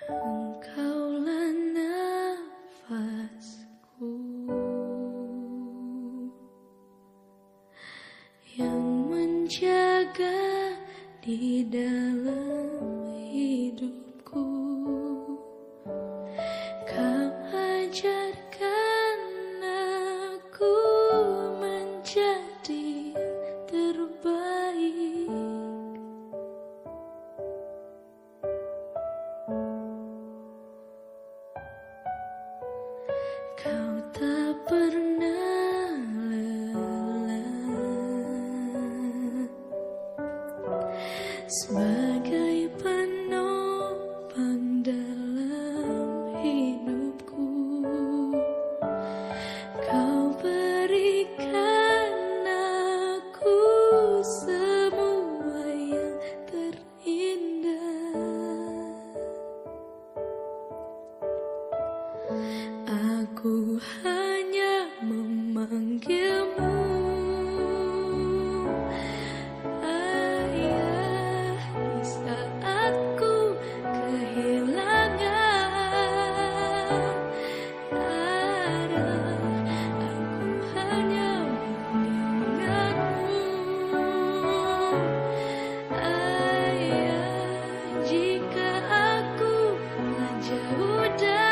Engkaulah nafasku yang menjaga di dalam hidupku. Kau ajarkan aku menjadi terbaik. Kau tak pernah lelah sebagai penopang dalam hidupku. Kau berikan aku semua yang terindah. Aku hanya memanggilmu Ayah di saat ku kehilangan arah. Aku hanya mengingatmu Ayah, jika aku telah jauh darimu.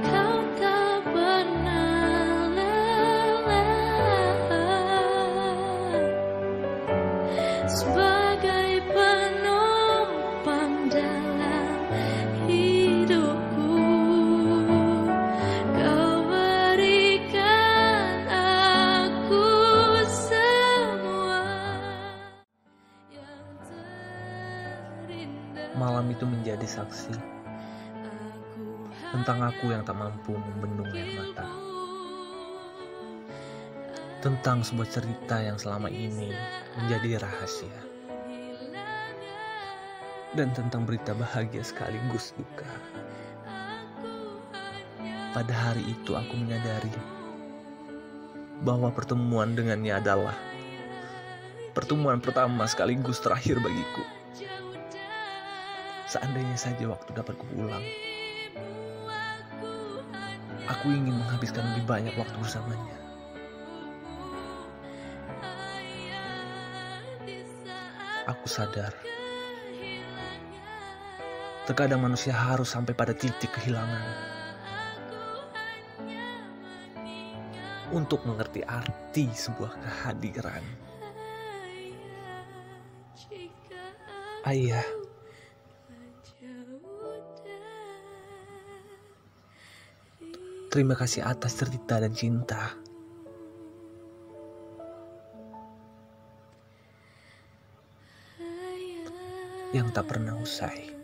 Kau tak pernah lelah sebagai penopang dalam hidupku. Kau berikan aku semua yang terindah. Malam itu menjadi saksi tentang aku yang tak mampu membendung air mata, tentang sebuah cerita yang selama ini menjadi rahasia, dan tentang berita bahagia sekaligus duka. Pada hari itu aku menyadari bahwa pertemuan dengannya adalah pertemuan pertama sekaligus terakhir bagiku. Seandainya saja waktu dapat kuulang, aku ingin menghabiskan lebih banyak waktu bersamanya. Aku sadar, terkadang manusia harus sampai pada titik kehilangan untuk mengerti arti sebuah kehadiran. Ayah, terima kasih atas cerita dan cinta yang tak pernah usai.